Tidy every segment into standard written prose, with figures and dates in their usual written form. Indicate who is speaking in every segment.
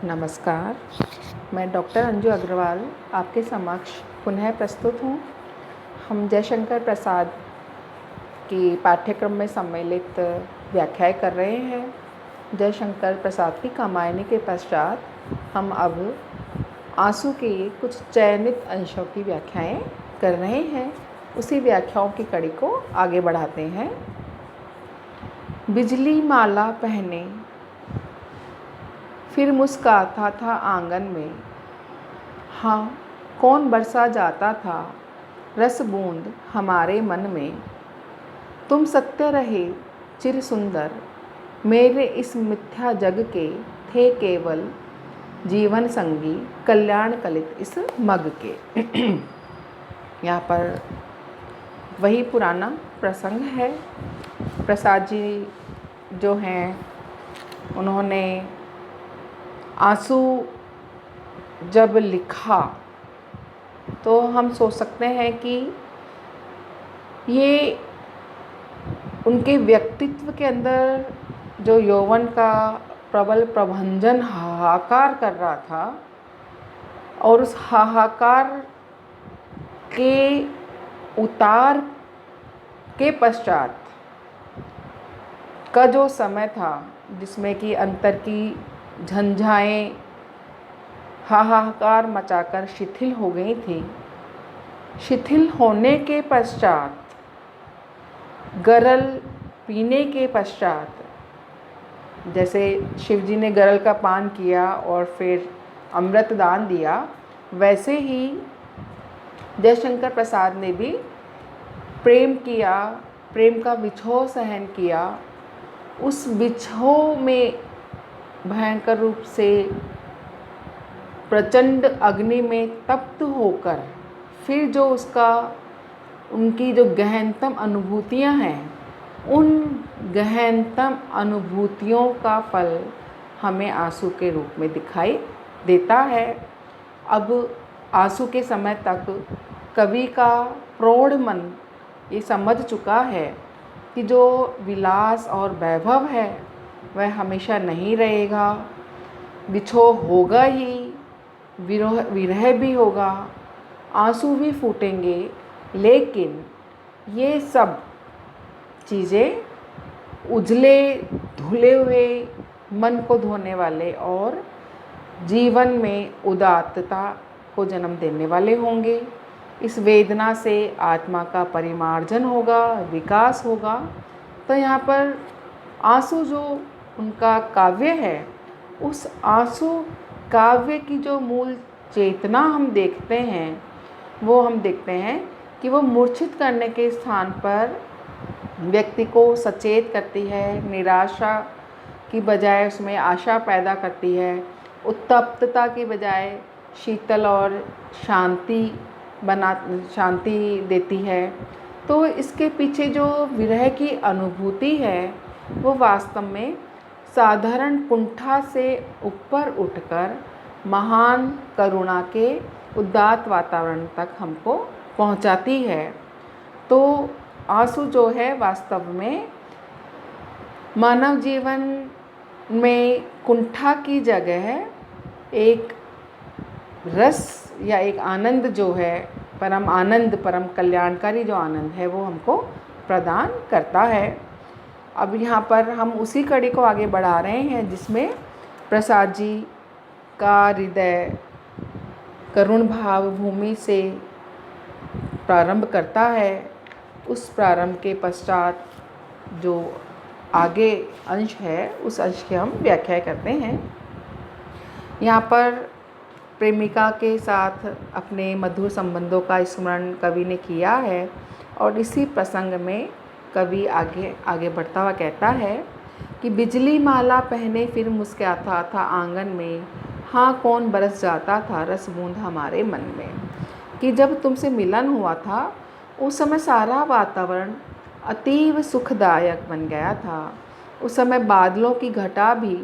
Speaker 1: नमस्कार, मैं डॉक्टर अंजू अग्रवाल आपके समक्ष पुनः प्रस्तुत हूँ। हम जयशंकर प्रसाद की पाठ्यक्रम में सम्मिलित व्याख्याएँ कर रहे हैं। जयशंकर प्रसाद की कामायनी के पश्चात हम अब आंसू के कुछ चयनित अंशों की व्याख्याएँ कर रहे हैं। उसी व्याख्याओं की कड़ी को आगे बढ़ाते हैं। बिजली माला पहने फिर मुस्कुराता था आंगन में, हाँ कौन बरसा जाता था रस बूंद हमारे मन में। तुम सत्य रहे चिर सुंदर, मेरे इस मिथ्या जग के थे केवल जीवन संगी, कल्याण कलित इस मग के। यहाँ पर वही पुराना प्रसंग है। प्रसाद जी जो हैं उन्होंने आंसू जब लिखा तो हम सोच सकते हैं कि ये उनके व्यक्तित्व के अंदर जो यौवन का प्रबल प्रभंजन हाहाकार कर रहा था और उस हाहाकार के उतार के पश्चात का जो समय था जिसमें कि अंतर की झंझाएँ हाहाकार मचाकर शिथिल हो गई थी। शिथिल होने के पश्चात, गरल पीने के पश्चात, जैसे शिवजी ने गरल का पान किया और फिर अमृत दान दिया, वैसे ही जयशंकर प्रसाद ने भी प्रेम किया, प्रेम का विछोह सहन किया। उस विछोह में भयंकर रूप से प्रचंड अग्नि में तप्त होकर फिर जो उनकी जो गहनतम अनुभूतियां हैं, उन गहनतम अनुभूतियों का फल हमें आंसू के रूप में दिखाई देता है। अब आंसू के समय तक कवि का प्रौढ़ मन ये समझ चुका है कि जो विलास और वैभव है वह हमेशा नहीं रहेगा, विछोह होगा ही, विरह भी होगा, आंसू भी फूटेंगे, लेकिन ये सब चीज़ें उजले धुले हुए मन को धोने वाले और जीवन में उदात्तता को जन्म देने वाले होंगे। इस वेदना से आत्मा का परिमार्जन होगा, विकास होगा। तो यहाँ पर आंसू जो उनका काव्य है, उस आंसू काव्य की जो मूल चेतना हम देखते हैं, वो हम देखते हैं कि वो मूर्छित करने के स्थान पर व्यक्ति को सचेत करती है, निराशा की बजाय उसमें आशा पैदा करती है, उत्तप्तता की बजाय शीतल और शांति देती है। तो इसके पीछे जो विरह की अनुभूति है वो वास्तव में साधारण कुंठा से ऊपर उठकर महान करुणा के उदात्त वातावरण तक हमको पहुंचाती है। तो आंसू जो है वास्तव में मानव जीवन में कुंठा की जगह एक रस या एक आनंद जो है, परम आनंद, परम कल्याणकारी जो आनंद है वो हमको प्रदान करता है। अब यहाँ पर हम उसी कड़ी को आगे बढ़ा रहे हैं जिसमें प्रसाद जी का हृदय करुण भाव भूमि से प्रारंभ करता है। उस प्रारंभ के पश्चात जो आगे अंश है उस अंश की हम व्याख्या करते हैं। यहाँ पर प्रेमिका के साथ अपने मधुर संबंधों का स्मरण कवि ने किया है और इसी प्रसंग में कवि आगे बढ़ता हुआ कहता है कि बिजली माला पहने फिर मुस्कुराता था आंगन में, हाँ कौन बरस जाता था रस बूंद हमारे मन में। कि जब तुमसे मिलन हुआ था उस समय सारा वातावरण अतीव सुखदायक बन गया था। उस समय बादलों की घटा भी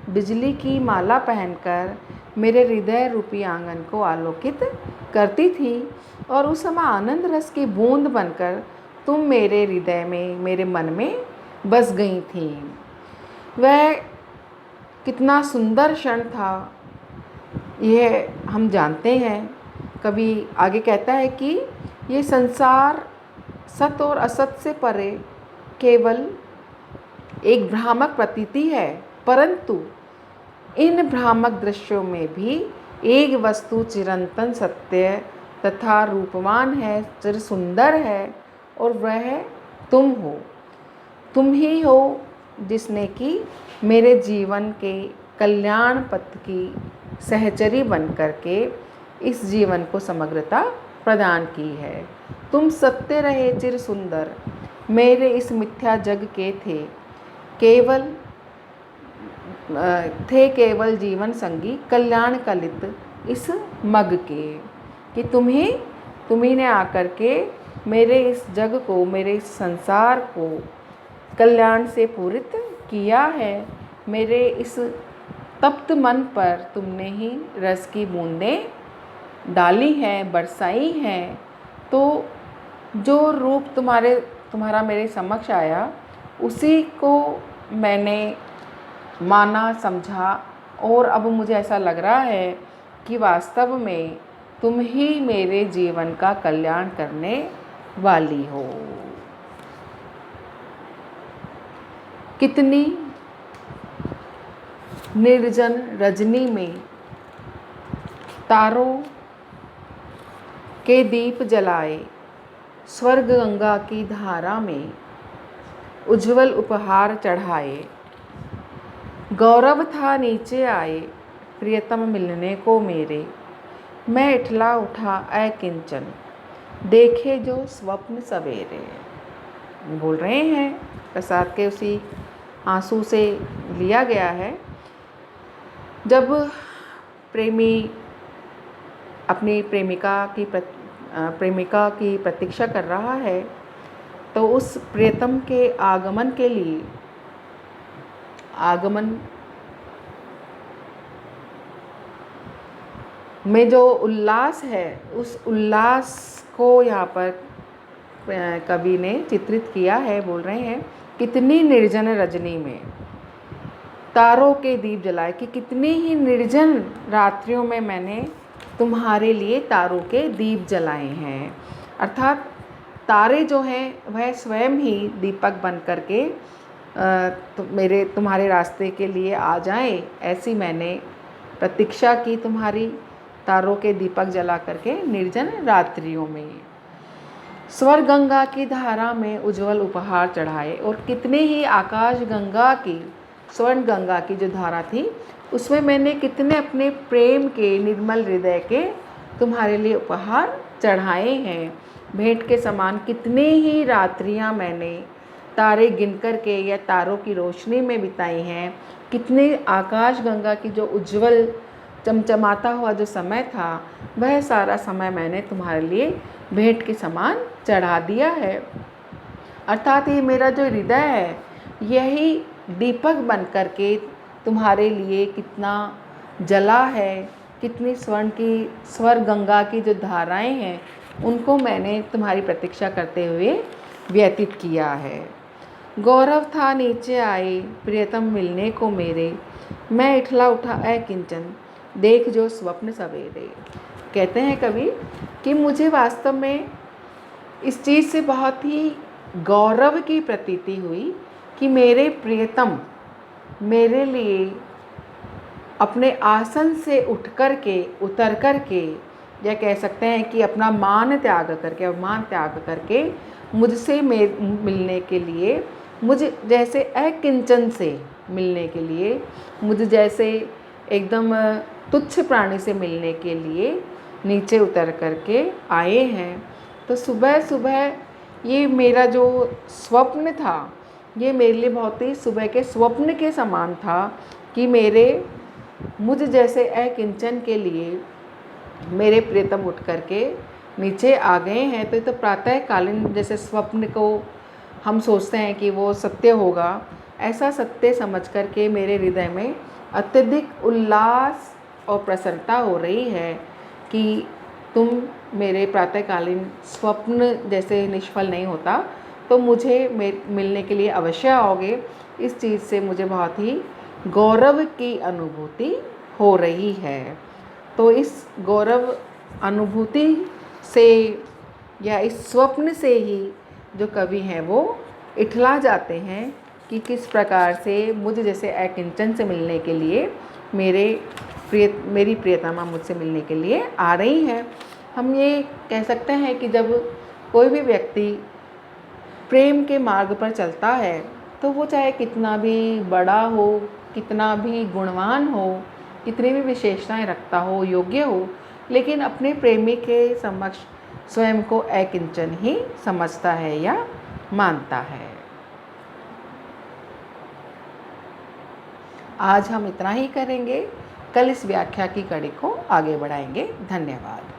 Speaker 1: बिजली की माला पहनकर मेरे हृदय रूपी आंगन को आलोकित करती थी और उस समय आनंद रस की बूंद बनकर तुम मेरे हृदय में, मेरे मन में बस गई थी। वह कितना सुंदर क्षण था यह हम जानते हैं। कवि आगे कहता है कि ये संसार सत और असत से परे केवल एक भ्रामक प्रतीति है, परंतु इन भ्रामक दृश्यों में भी एक वस्तु चिरंतन सत्य तथा रूपवान है, चिर सुंदर है, और वह तुम हो। तुम ही हो जिसने कि मेरे जीवन के कल्याण पथ की सहचरी बन करके इस जीवन को समग्रता प्रदान की है। तुम सत्य रहे चिर सुंदर, मेरे इस मिथ्या जग के केवल जीवन संगी कल्याण कलित इस मग के, कि तुम्ही ने आकर के मेरे इस जग को, मेरे इस संसार को कल्याण से पूरित किया है। मेरे इस तप्त मन पर तुमने ही रस की बूंदें डाली हैं, बरसाई हैं। तो जो रूप तुम्हारा मेरे समक्ष आया, उसी को मैंने माना, समझा, और अब मुझे ऐसा लग रहा है कि वास्तव में तुम ही मेरे जीवन का कल्याण करने वाली हो। कितनी निर्जन रजनी में तारों के दीप जलाए, स्वर्ग गंगा की धारा में उज्जवल उपहार चढ़ाए। गौरव था नीचे आए प्रियतम मिलने को मेरे, मैं इठला उठा अकिंचन, देखे जो स्वप्न सवेरे। बोल रहे हैं, प्रसाद के उसी आंसू से लिया गया है। जब प्रेमी अपनी प्रेमिका की प्रतीक्षा कर रहा है, तो उस प्रियतम के आगमन के लिए, आगमन में जो उल्लास है, उस उल्लास को यहाँ पर कवि ने चित्रित किया है। बोल रहे हैं, कितनी निर्जन रजनी में तारों के दीप जलाए, कि कितनी ही निर्जन रात्रियों में मैंने तुम्हारे लिए तारों के दीप जलाए हैं। अर्थात तारे जो हैं वह स्वयं ही दीपक बन करके तुम्हारे रास्ते के लिए आ जाएं, ऐसी मैंने प्रतीक्षा की तुम्हारी, तारों के दीपक जला करके निर्जन रात्रियों में। स्वर्ग गंगा की धारा में उज्जवल उपहार चढ़ाए, और कितने ही आकाश गंगा की, स्वर्ण गंगा की जो धारा थी, उसमें मैंने कितने अपने प्रेम के निर्मल हृदय के तुम्हारे लिए उपहार चढ़ाए हैं। भेंट के समान कितने ही रात्रियां मैंने तारे गिनकर के या तारों की रोशनी में बिताई हैं। कितने आकाश गंगा की जो उज्जवल चमचमाता हुआ जो समय था, वह सारा समय मैंने तुम्हारे लिए भेंट के समान चढ़ा दिया है। अर्थात ये मेरा जो हृदय है, यही दीपक बन करके तुम्हारे लिए कितना जला है। कितनी स्वर्ग गंगा की जो धाराएं हैं, उनको मैंने तुम्हारी प्रतीक्षा करते हुए व्यतीत किया है। गौरव था नीचे आए प्रियतम मिलने को मेरे, मैं इठला उठा अकिंचन, देख जो स्वप्न सवेरे। कहते हैं कवि कि मुझे वास्तव में इस चीज़ से बहुत ही गौरव की प्रतीति हुई कि मेरे प्रियतम मेरे लिए अपने आसन से उतर कर के, या कह सकते हैं कि अपना मान त्याग करके, अवमान त्याग करके मुझसे मिलने के लिए, मुझे जैसे अकिंचन से मिलने के लिए, मुझे जैसे एकदम तुच्छ प्राणी से मिलने के लिए नीचे उतर करके आए हैं। तो सुबह सुबह ये मेरा जो स्वप्न था, ये मेरे लिए बहुत ही सुबह के स्वप्न के समान था कि मुझ जैसे अकिंचन के लिए मेरे प्रियतम उठ करके नीचे आ गए हैं। तो ये तो प्रातःकालीन जैसे स्वप्न को हम सोचते हैं कि वो सत्य होगा, ऐसा सत्य समझ करके मेरे हृदय में अत्यधिक उल्लास और प्रसन्नता हो रही है कि तुम मेरे प्रातःकालीन स्वप्न जैसे निष्फल नहीं होता, तो मुझे मिलने के लिए अवश्य आओगे। इस चीज़ से मुझे बहुत ही गौरव की अनुभूति हो रही है। तो इस गौरव अनुभूति से या इस स्वप्न से ही जो कवि हैं वो इठला जाते हैं कि किस प्रकार से मुझ जैसे अकिंचन से मिलने के लिए मेरी प्रियतमा मुझसे मिलने के लिए आ रही है। हम ये कह सकते हैं कि जब कोई भी व्यक्ति प्रेम के मार्ग पर चलता है तो वो चाहे कितना भी बड़ा हो, कितना भी गुणवान हो, कितनी भी विशेषताएं रखता हो, योग्य हो, लेकिन अपने प्रेमी के समक्ष स्वयं को अकिंचन ही समझता है या मानता है। आज हम इतना ही करेंगे, कल इस व्याख्या की कड़ी को आगे बढ़ाएंगे। धन्यवाद।